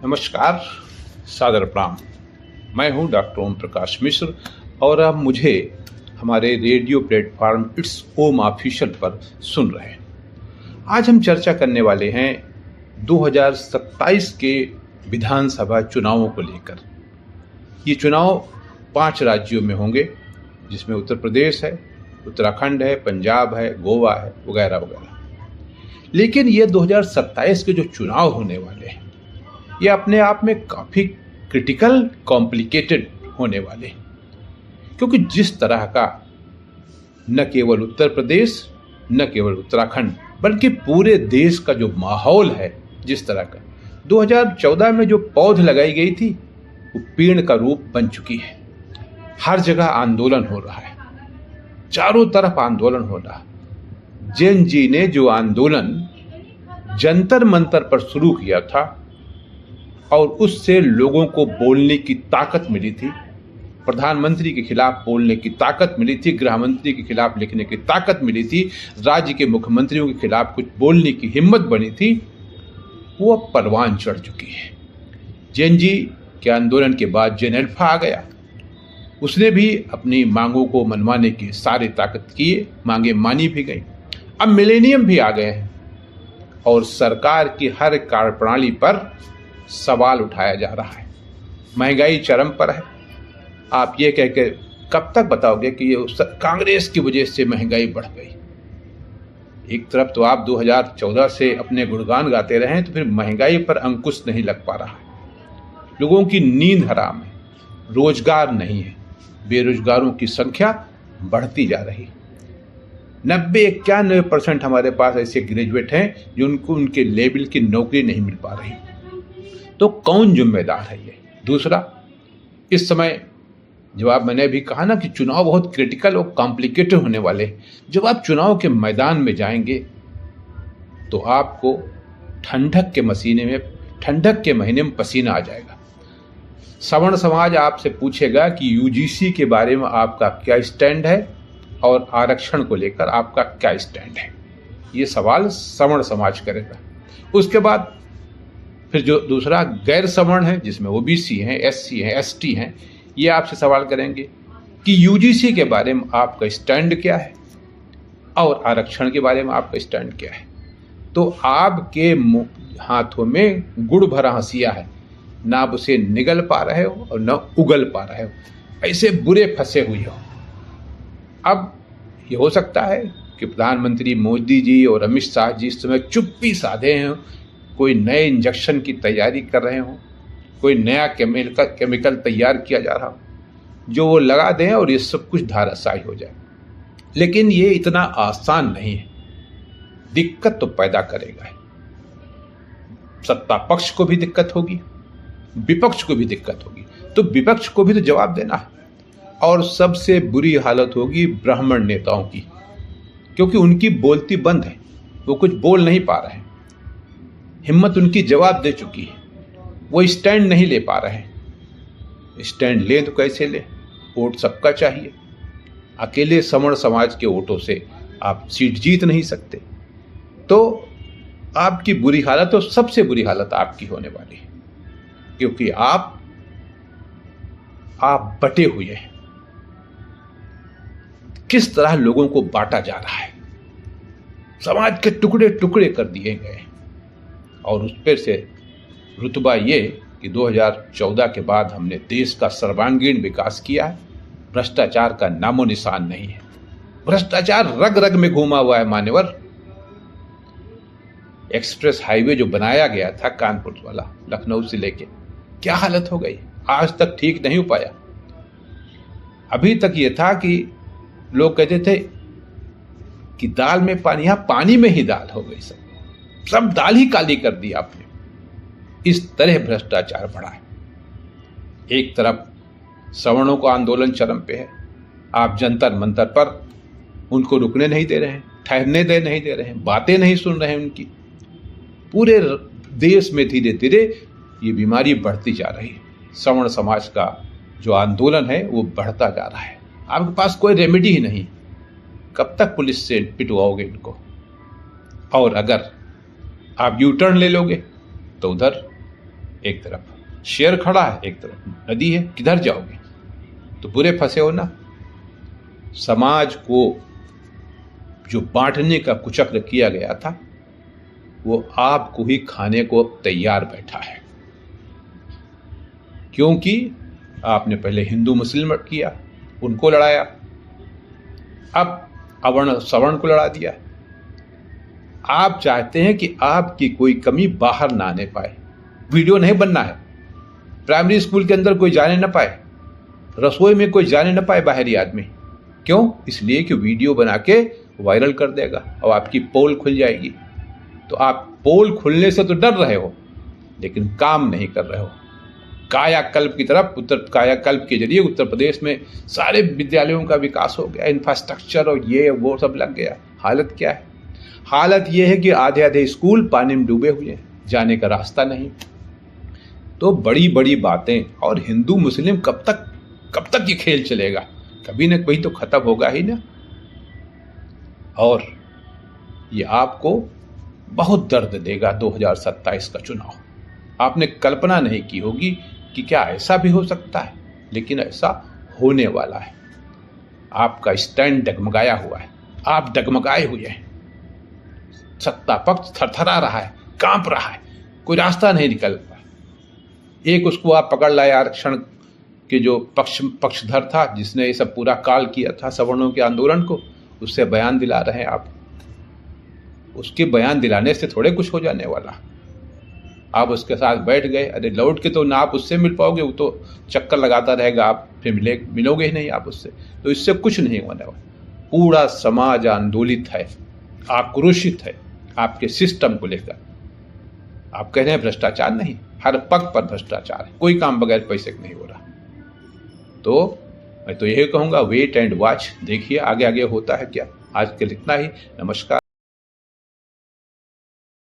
नमस्कार, सादर प्रणाम। मैं हूं डॉक्टर ओम प्रकाश मिश्र और आप मुझे हमारे radio platform it's Om official पर सुन रहे हैं। आज हम चर्चा करने वाले हैं 2027 के विधानसभा चुनावों को लेकर। ये चुनाव 5 राज्यों में होंगे, जिसमें उत्तर प्रदेश है, उत्तराखंड है, पंजाब है, गोवा है, वगैरह वगैरह। लेकिन ये 2027 के जो चुनाव होने वाले हैं, ये अपने आप में काफ़ी क्रिटिकल, कॉम्प्लिकेटेड होने वाले हैं, क्योंकि जिस तरह का न केवल उत्तर प्रदेश, न केवल उत्तराखंड, बल्कि पूरे देश का जो माहौल है, जिस तरह का 2014 में जो पौध लगाई गई थी, वो पेड़ का रूप बन चुकी है। हर जगह आंदोलन हो रहा है, चारों तरफ आंदोलन हो रहा है। जैन जी ने जो आंदोलन जंतर मंतर पर शुरू किया था और उससे लोगों को बोलने की ताकत मिली थी, प्रधानमंत्री के खिलाफ बोलने की ताकत मिली थी, गृह मंत्री के खिलाफ लिखने की ताकत मिली थी, राज्य के मुख्यमंत्रियों के खिलाफ कुछ बोलने की हिम्मत बनी थी, वो अब परवान चढ़ चुकी है। जैन जी के आंदोलन के बाद जैन अल्फा आ गया, उसने भी अपनी मांगों को मनवाने की सारी ताकत किए, मांगे मानी भी गई। अब मिलेनियम भी आ गए हैं और सरकार की हर कार्यप्रणाली पर सवाल उठाया जा रहा है। महंगाई चरम पर है। आप ये कह के कब तक बताओगे कि ये कांग्रेस की वजह से महंगाई बढ़ गई? एक तरफ तो आप 2014 से अपने गुणगान गाते रहे हैं, तो फिर महंगाई पर अंकुश नहीं लग पा रहा है। लोगों की नींद हराम है, रोजगार नहीं है, बेरोजगारों की संख्या बढ़ती जा रही। 91% हमारे पास ऐसे ग्रेजुएट हैं जो उनको उनके लेवल की नौकरी नहीं मिल पा रही। तो कौन जिम्मेदार है ये? दूसरा, इस समय जब मैंने भी कहा ना कि चुनाव बहुत क्रिटिकल और कॉम्प्लिकेटेड होने वाले हैं, जब आप चुनाव के मैदान में जाएंगे तो आपको ठंडक के महीने में पसीना आ जाएगा। सवर्ण समाज आपसे पूछेगा कि यूजीसी के बारे में आपका क्या स्टैंड है और आरक्षण को लेकर आपका क्या स्टैंड है। ये सवाल सवर्ण समाज करेगा। उसके बाद फिर जो दूसरा गैर सवर्ण है, जिसमें ओबीसी हैं, एससी हैं, एसटी हैं, ये आपसे सवाल करेंगे कि यूजीसी के बारे में आपका स्टैंड क्या है और आरक्षण के बारे में आपका स्टैंड क्या है। तो आपके हाथों में गुड़ भरा हंसिया है, ना आप उसे निगल पा रहे हो और ना उगल पा रहे हो, ऐसे बुरे फंसे हुए हो। अब ये हो सकता है कि प्रधानमंत्री मोदी जी और अमित शाह जी इस समय चुप्पी साधे हैं, कोई नए इंजेक्शन की तैयारी कर रहे हो, कोई नया केमिकल तैयार किया जा रहा हो, जो वो लगा दें और ये सब कुछ धाराशायी हो जाए। लेकिन ये इतना आसान नहीं है, दिक्कत तो पैदा करेगा। सत्ता पक्ष को भी दिक्कत होगी, विपक्ष को भी दिक्कत होगी, तो विपक्ष को भी तो जवाब देना है। और सबसे बुरी हालत होगी ब्राह्मण नेताओं की, क्योंकि उनकी बोलती बंद है, वो कुछ बोल नहीं पा रहे हैं। हिम्मत उनकी जवाब दे चुकी है, वो स्टैंड नहीं ले पा रहे हैं। स्टैंड ले तो कैसे ले? वोट सबका चाहिए। अकेले सवर्ण समाज के वोटों से आप सीट जीत नहीं सकते। तो आपकी बुरी हालत, और सबसे बुरी हालत आपकी होने वाली है, क्योंकि आप बटे हुए हैं। किस तरह लोगों को बांटा जा रहा है, समाज के टुकड़े टुकड़े कर दिए गए, और उस पर से रुतबा ये कि 2014 के बाद हमने देश का सर्वांगीण विकास किया है, भ्रष्टाचार का नामो निशान नहीं है। भ्रष्टाचार रग रग में घूमा हुआ है मान्यवर। एक्सप्रेस हाईवे जो बनाया गया था कानपुर वाला, लखनऊ से लेके, क्या हालत हो गई, आज तक ठीक नहीं हो पाया। अभी तक ये था कि लोग कहते थे कि दाल में पानी, यहां पानी में ही दाल हो गई, सब दाल ही काली कर दी आपने। इस तरह भ्रष्टाचार बढ़ा है। एक तरफ सवर्णों को आंदोलन चरम पे है, आप जंतर मंतर पर उनको रुकने नहीं दे रहे हैं, ठहरने नहीं दे रहे हैं, बातें नहीं सुन रहे हैं उनकी। पूरे देश में धीरे धीरे ये बीमारी बढ़ती जा रही है। सवर्ण समाज का जो आंदोलन है वो बढ़ता जा रहा है। आपके पास कोई रेमेडी ही नहीं, कब तक पुलिस से पिटवाओगे इनको? और अगर आप यू टर्न ले लोगे तो उधर एक तरफ शेर खड़ा है, एक तरफ नदी है, किधर जाओगे? तो बुरे फंसे हो ना। समाज को जो बांटने का कुचक्र किया गया था वो आपको ही खाने को तैयार बैठा है, क्योंकि आपने पहले हिंदू मुस्लिम किया, उनको लड़ाया, अब अवर्ण सवर्ण को लड़ा दिया। आप चाहते हैं कि आपकी कोई कमी बाहर ना आने पाए, वीडियो नहीं बनना है, प्राइमरी स्कूल के अंदर कोई जाने ना पाए, रसोई में कोई जाने ना पाए बाहरी आदमी। क्यों? इसलिए कि वीडियो बना के वायरल कर देगा और आपकी पोल खुल जाएगी। तो आप पोल खुलने से तो डर रहे हो, लेकिन काम नहीं कर रहे हो। कायाकल्प की तरफ कायाकल्प के जरिए उत्तर प्रदेश में सारे विद्यालयों का विकास हो गया, इंफ्रास्ट्रक्चर और ये वो सब लग गया। हालत क्या है? हालत ये है कि आधे आधे स्कूल पानी में डूबे हुए हैं, जाने का रास्ता नहीं। तो बड़ी बड़ी बातें, और हिंदू मुस्लिम कब तक ये खेल चलेगा? कभी न कभी तो खत्म होगा ही ना। और ये आपको बहुत दर्द देगा 2027 का चुनाव। आपने कल्पना नहीं की होगी कि क्या ऐसा भी हो सकता है, लेकिन ऐसा होने वाला है। आपका स्टैंड डगमगाया हुआ है, आप डगमगाए हुए हैं। सत्ता पक्ष थरथरा रहा है, कांप रहा है, कोई रास्ता नहीं निकल रहा। एक उसको आप पकड़ लाए, आरक्षण के जो पक्षधर था, जिसने ये सब पूरा काल किया था सवर्णों के आंदोलन को, उससे बयान दिला रहे हैं आप। उसके बयान दिलाने से थोड़े कुछ हो जाने वाला। आप उसके साथ बैठ गए, अरे लौट के तो ना आप उससे मिल पाओगे, वो तो चक्कर लगाता रहेगा, आप फिर मिलोगे ही नहीं आप उससे। तो इससे कुछ नहीं होने वाला। पूरा समाज आंदोलित है, आक्रोशित है आपके सिस्टम को लेकर। आप कह रहे हैं भ्रष्टाचार नहीं, हर पग पर भ्रष्टाचार है, कोई काम बगैर पैसे का नहीं हो रहा। तो मैं तो यही कहूँगा, वेट एंड वॉच, देखिए आगे आगे होता है क्या। आज के लिए इतना ही। नमस्कार।